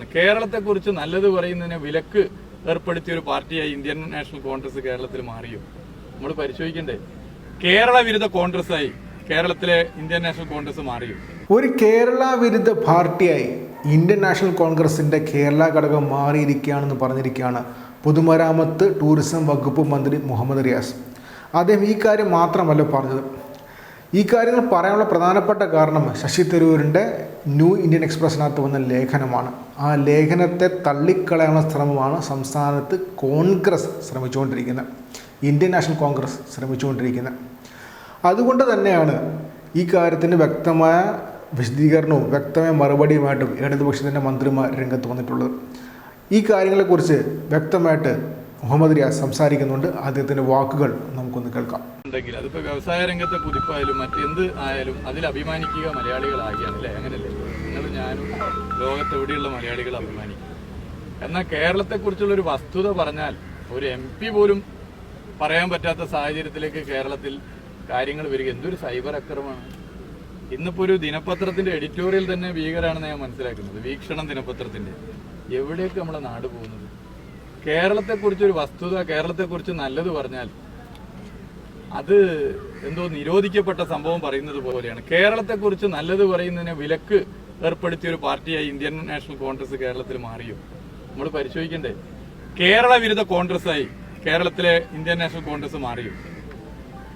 കേരളത്തെക്കുറിച്ച് നല്ലത് പറയുന്നതിന് വിലക്ക് ഏർപ്പെടുത്തിയ ഒരു പാർട്ടിയായി ഇന്ത്യൻ നാഷണൽ കോൺഗ്രസ് കേരളത്തിൽ മാറിയോ? നമ്മൾ പരിശോധിക്കണ്ടേ. കേരള വിരുദ്ധ കോൺഗ്രസായി കേരളത്തിലെ ഇന്ത്യൻ നാഷണൽ കോൺഗ്രസ് മാറിയോ? ഒരു കേരള വിരുദ്ധ പാർട്ടിയായി ഇന്ത്യൻ നാഷണൽ കോൺഗ്രസിന്റെ കേരള ഘടകം മാറിയിരിക്കുകയാണെന്ന് പറഞ്ഞിരിക്കുകയാണ് പൊതുമരാമത്ത് ടൂറിസം വകുപ്പ് മന്ത്രി മുഹമ്മദ് റിയാസ്. അദ്ദേഹം ഈ കാര്യം മാത്രമല്ല പറഞ്ഞത്. ഈ കാര്യങ്ങൾ പറയാനുള്ള പ്രധാനപ്പെട്ട കാരണം ശശി തരൂരിൻ്റെ ന്യൂ ഇന്ത്യൻ എക്സ്പ്രസിനകത്ത് വന്ന ലേഖനമാണ്. ആ ലേഖനത്തെ തള്ളിക്കളയാനുള്ള ശ്രമമാണ് സംസ്ഥാനത്ത് കോൺഗ്രസ് ശ്രമിച്ചുകൊണ്ടിരിക്കുന്നത്, ഇന്ത്യൻ നാഷണൽ കോൺഗ്രസ് ശ്രമിച്ചുകൊണ്ടിരിക്കുന്നത്. അതുകൊണ്ട് തന്നെയാണ് ഈ കാര്യത്തിന് വ്യക്തമായ വിശദീകരണവും വ്യക്തമായ മറുപടിയുമായിട്ടും ഇടതുപക്ഷത്തിൻ്റെ മന്ത്രിമാർ രംഗത്ത് വന്നിട്ടുള്ളത്. ഈ കാര്യങ്ങളെക്കുറിച്ച് വ്യക്തമായിട്ട് മുഹമ്മദ് റിയാസ് സംസാരിക്കുന്നുണ്ട്. അദ്ദേഹത്തിൻ്റെ വാക്കുകൾ നമുക്കൊന്ന് കേൾക്കാം. അതിപ്പോൾ വ്യവസായ രംഗത്തെ കുതിപ്പായാലും മറ്റെന്ത് ആയാലും അതിൽ അഭിമാനിക്കുക മലയാളികളാകിയാണ് അല്ലേ? അങ്ങനെയല്ലേ? നിങ്ങൾ ഞാനും ലോകത്തെവിടെയുള്ള മലയാളികൾ അഭിമാനിക്കും. എന്നാൽ കേരളത്തെക്കുറിച്ചുള്ളൊരു വസ്തുത പറഞ്ഞാൽ ഒരു MP പോലും പറയാൻ പറ്റാത്ത സാഹചര്യത്തിലേക്ക് കേരളത്തിൽ കാര്യങ്ങൾ വരിക എന്തൊരു സൈബർ അക്രമമാണ്. ഇന്നിപ്പോൾ ഒരു ദിനപത്രത്തിന്റെ എഡിറ്റോറിയൽ തന്നെ ഭീകരാണെന്ന് ഞാൻ മനസ്സിലാക്കുന്നത്. വീക്ഷണം ദിനപത്രത്തിന്റെ. എവിടേക്ക് നമ്മളെ നാട് പോകുന്നത്? കേരളത്തെക്കുറിച്ചൊരു വസ്തുത, കേരളത്തെക്കുറിച്ച് നല്ലത് പറഞ്ഞാൽ അത് എന്തോ നിരോധിക്കപ്പെട്ട സംഭവം പറയുന്നത് പോലെയാണ്. കേരളത്തെക്കുറിച്ച് നല്ലത് പറയുന്നതിന് വിലക്ക് ഏർപ്പെടുത്തിയ ഒരു പാർട്ടിയായി ഇന്ത്യൻ നാഷണൽ കോൺഗ്രസ് കേരളത്തിൽ മാറിയോ? നമ്മൾ പരിശോധിക്കണ്ടേ. കേരള വിരുദ്ധ കോൺഗ്രസായി കേരളത്തിലെ ഇന്ത്യൻ നാഷണൽ കോൺഗ്രസ് മാറിയോ?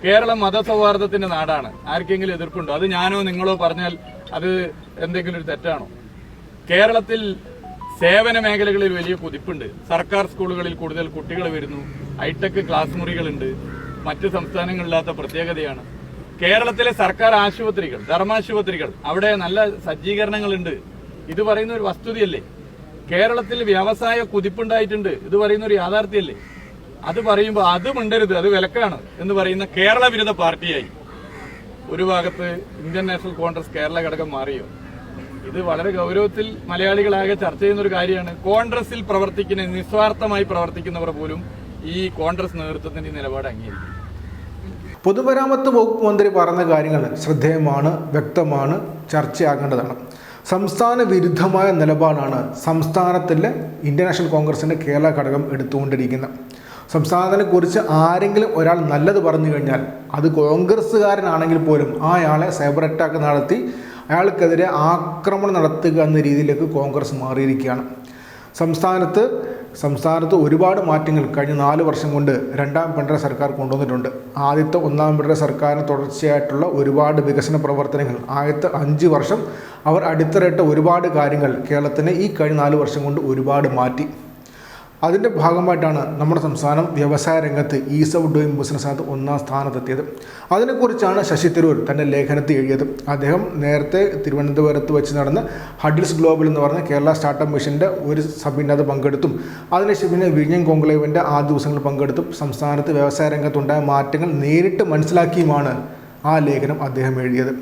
കേരളം മതസൗഹാർദ്ദത്തിന്റെ നാടാണ്. ആർക്കെങ്കിലും എതിർപ്പുണ്ടോ? അത് ഞാനോ നിങ്ങളോ പറഞ്ഞാൽ അത് എന്തെങ്കിലും ഒരു തെറ്റാണോ? കേരളത്തിൽ സേവന മേഖലകളിൽ വലിയ കുതിപ്പുണ്ട്. സർക്കാർ സ്കൂളുകളിൽ കൂടുതൽ കുട്ടികൾ വരുന്നു. ഹൈടെക് ക്ലാസ് മുറികളുണ്ട്. മറ്റ് സംസ്ഥാനങ്ങളില്ലാത്ത പ്രത്യേകതയാണ്. കേരളത്തിലെ സർക്കാർ ആശുപത്രികൾ, ധർമാശുപത്രികൾ, അവിടെ നല്ല സജ്ജീകരണങ്ങളുണ്ട്. ഇത് പറയുന്ന ഒരു വസ്തുതയല്ലേ? കേരളത്തിൽ വ്യവസായ കുതിപ്പുണ്ടായിട്ടുണ്ട്. ഇത് പറയുന്ന ഒരു യാഥാർത്ഥ്യമല്ലേ? അത് പറയുമ്പോൾ അത് മിണ്ടരുത്, അത് വിലക്കാണ് എന്ന് പറയുന്ന കേരള വിരുദ്ധ പാർട്ടിയായി ഒരു ഭാഗത്ത് ഇന്ത്യൻ നാഷണൽ കോൺഗ്രസ് കേരള ഘടകം മാറിയോ? ഇത് വളരെ ഗൗരവത്തിൽ മലയാളികളാകെ ചർച്ച ചെയ്യുന്ന ഒരു കാര്യമാണ്. കോൺഗ്രസിൽ പ്രവർത്തിക്കുന്ന, നിസ്വാർത്ഥമായി പ്രവർത്തിക്കുന്നവർ പോലും ഈ കോൺഗ്രസ് നേതൃത്വത്തിന്റെ നിലപാട് അംഗീകരിക്കും. പൊതുമരാമത്ത് വകുപ്പ് മന്ത്രി പറഞ്ഞ കാര്യങ്ങൾ ശ്രദ്ധേയമാണ്, വ്യക്തമാണ്, ചർച്ചയാകേണ്ടതാണ്. സംസ്ഥാന വിരുദ്ധമായ നിലപാടാണ് സംസ്ഥാനത്തിലെ ഇന്ത്യൻ നാഷണൽ കോൺഗ്രസിന്റെ കേരള ഘടകം എടുത്തുകൊണ്ടിരിക്കുന്നത്. സംസ്ഥാനത്തിനെ കുറിച്ച് ആരെങ്കിലും ഒരാൾ നല്ലത് പറഞ്ഞു കഴിഞ്ഞാൽ അത് കോൺഗ്രസ്സുകാരനാണെങ്കിൽ പോലും അയാളെ സൈബർ അറ്റാക്ക് നടത്തി അയാൾക്കെതിരെ ആക്രമണം നടത്തുക എന്ന രീതിയിലേക്ക് കോൺഗ്രസ് മാറിയിരിക്കുകയാണ്. സംസ്ഥാനത്ത് ഒരുപാട് മാറ്റങ്ങൾ കഴിഞ്ഞ 4 വർഷം കൊണ്ട് രണ്ടാം പിണറായി സർക്കാർ കൊണ്ടുവന്നിട്ടുണ്ട്. ആദ്യത്തെ ഒന്നാം പിണറായി സർക്കാരിന് തുടർച്ചയായിട്ടുള്ള ഒരുപാട് വികസന പ്രവർത്തനങ്ങൾ, ആദ്യത്തെ 5 വർഷം അവർ അടിത്തറയിട്ട ഒരുപാട് കാര്യങ്ങൾ കേരളത്തിനെ ഈ കഴിഞ്ഞ 4 വർഷം കൊണ്ട് ഒരുപാട് മാറ്റി. അതിൻ്റെ ഭാഗമായിട്ടാണ് നമ്മുടെ സംസ്ഥാനം വ്യവസായ രംഗത്ത് ഈസ് ഓഫ് ഡൂയിങ് ബിസിനസ്സിനകത്ത് 1ാം സ്ഥാനത്തെത്തിയത്. അതിനെക്കുറിച്ചാണ് ശശി തരൂർ തൻ്റെ ലേഖനത്തിൽ എഴുതിയത്. അദ്ദേഹം നേരത്തെ തിരുവനന്തപുരത്ത് വെച്ച് നടന്ന ഹഡിൽസ് ഗ്ലോബൽ എന്ന് പറഞ്ഞ കേരള സ്റ്റാർട്ടപ്പ് മിഷൻ്റെ ഒരു സഭയിനകത്ത് പങ്കെടുത്തും അതിനുശേഷം പിന്നെ വിഴിഞ്ഞം കോൺക്ലേവിൻ്റെ ആ ദിവസങ്ങളിൽ പങ്കെടുത്തും സംസ്ഥാനത്ത് വ്യവസായ രംഗത്തുണ്ടായ മാറ്റങ്ങൾ നേരിട്ട് മനസ്സിലാക്കിയുമാണ് ആ ലേഖനം അദ്ദേഹം എഴുതിയത്.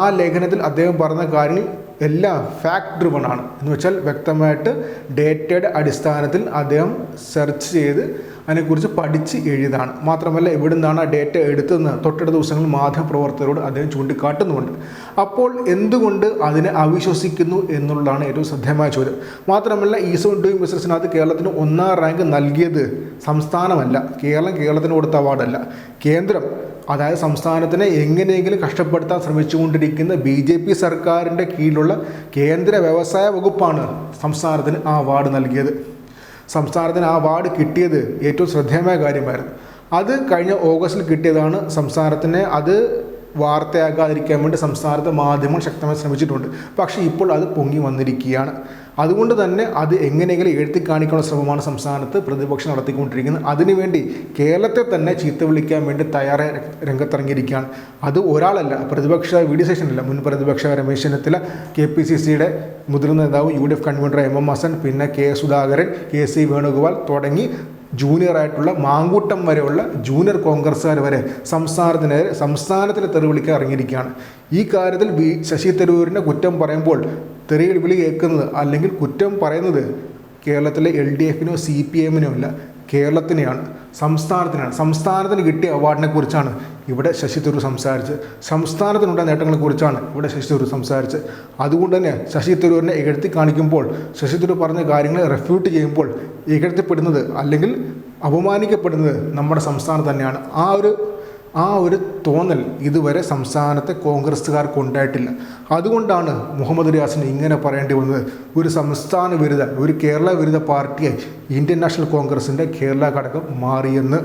ആ ലേഖനത്തിൽ അദ്ദേഹം പറഞ്ഞ കാര്യങ്ങൾ എല്ലാം ഫാക്ട് ഡ്രിവൺ ആണ്. എന്ന് വെച്ചാൽ വ്യക്തമായിട്ട് ഡേറ്റയുടെ അടിസ്ഥാനത്തിൽ അദ്ദേഹം സെർച്ച് ചെയ്ത് അതിനെക്കുറിച്ച് പഠിച്ച് എഴുതിയതാണ്. മാത്രമല്ല ഇവിടെ നിന്നാണ് ആ ഡേറ്റ എടുത്തതെന്ന് തൊട്ടടുത്ത ദിവസങ്ങളിൽ മാധ്യമപ്രവർത്തകരോട് അദ്ദേഹം ചൂണ്ടിക്കാട്ടുന്നുമുണ്ട്. അപ്പോൾ എന്തുകൊണ്ട് അതിനെ അവിശ്വസിക്കുന്നു എന്നുള്ളതാണ് ഏറ്റവും ശ്രദ്ധേയമായ ചോദ്യം. മാത്രമല്ല ഈസ് ഓഫ് ഡൂയിങ് ബിസിനസ്സിനകത്ത് കേരളത്തിന് 1ാം റാങ്ക് നൽകിയത് സംസ്ഥാനമല്ല, കേരളത്തിന് കൊടുത്ത അവാർഡല്ല, കേന്ദ്രം. അതായത് സംസ്ഥാനത്തിനെ എങ്ങനെയെങ്കിലും കഷ്ടപ്പെടുത്താൻ ശ്രമിച്ചുകൊണ്ടിരിക്കുന്ന BJP സർക്കാരിൻ്റെ കീഴിലുള്ള കേന്ദ്ര വ്യവസായ വകുപ്പാണ് സംസ്ഥാനത്തിന് ആ അവാർഡ് നൽകിയത്. സംസ്ഥാനത്തിന് ആ അവാർഡ് കിട്ടിയത് ഏറ്റവും ശ്രദ്ധേയമായ കാര്യമായിരുന്നു. അത് കഴിഞ്ഞ ഓഗസ്റ്റിൽ കിട്ടിയതാണ്. സംസ്ഥാനത്തിനെ അത് വാർത്തയാക്കാതിരിക്കാൻ വേണ്ടി സംസ്ഥാനത്തെ മാധ്യമങ്ങൾ ശക്തമായി ശ്രമിച്ചിട്ടുണ്ട്. പക്ഷേ ഇപ്പോൾ അത് പൊങ്ങി വന്നിരിക്കുകയാണ്. അതുകൊണ്ട് തന്നെ അത് എങ്ങനെയെങ്കിലും എഴുത്തി കാണിക്കാനുള്ള ശ്രമമാണ് സംസ്ഥാനത്ത് പ്രതിപക്ഷം നടത്തിക്കൊണ്ടിരിക്കുന്നത്. അതിനുവേണ്ടി കേരളത്തെ തന്നെ ചീത്ത വിളിക്കാൻ വേണ്ടി തയ്യാറായി രംഗത്തിറങ്ങിയിരിക്കുകയാണ്. അത് ഒരാളല്ല, പ്രതിപക്ഷ VD സേഷനല്ല, മുൻ പ്രതിപക്ഷ രമേശ് ചെന്നിത്തല, KPCCയുടെ മുതിർന്ന നേതാവ് UDF കൺവീനർ MM ഹസൻ, പിന്നെ K സുധാകരൻ, KC വേണുഗോപാൽ തുടങ്ങി ജൂനിയറായിട്ടുള്ള മാങ്കൂട്ടം വരെയുള്ള ജൂനിയർ കോൺഗ്രസ്സുകാർ വരെ സംസ്ഥാനത്തിന് തെറി വിളിക്കാൻ ഇറങ്ങിയിരിക്കുകയാണ്. ഈ കാര്യത്തിൽ ശശി തരൂരിനെ കുറ്റം പറയുമ്പോൾ തെറി വിളി കേൾക്കുന്നത് അല്ലെങ്കിൽ കുറ്റം പറയുന്നത് കേരളത്തിലെ LDFനോ CPMനോ അല്ല, കേരളത്തിനെയാണ്. സംസ്ഥാനത്തിന് കിട്ടിയ അവാർഡിനെ കുറിച്ചാണ് ഇവിടെ ശശി തരൂർ സംസാരിച്ചത്. സംസ്ഥാനത്തിനുണ്ടായ നേട്ടങ്ങളെക്കുറിച്ചാണ് ഇവിടെ ശശി തരൂർ സംസാരിച്ചത്. അതുകൊണ്ട് തന്നെ ശശി തരൂരിനെ ഇകഴ്ത്തി കാണിക്കുമ്പോൾ, ശശി തരൂർ പറഞ്ഞ കാര്യങ്ങളെ റെഫ്യൂട്ട് ചെയ്യുമ്പോൾ ഇകഴ്ത്തിപ്പെടുന്നത് അല്ലെങ്കിൽ അപമാനിക്കപ്പെടുന്നത് നമ്മുടെ സംസ്ഥാനം തന്നെയാണ്. ആ ഒരു തോന്നൽ ഇതുവരെ സംസ്ഥാനത്തെ കോൺഗ്രസ്സുകാർക്ക് ഉണ്ടായിട്ടില്ല. അതുകൊണ്ടാണ് മുഹമ്മദ് റിയാസിന് ഇങ്ങനെ പറയേണ്ടി വന്നത്. ഒരു സംസ്ഥാന വിരുദ്ധ, ഒരു കേരള വിരുദ്ധ പാർട്ടിയെ ഇന്ത്യൻ നാഷണൽ കോൺഗ്രസിൻ്റെ കേരള ഘടകം മാറിയെന്ന്.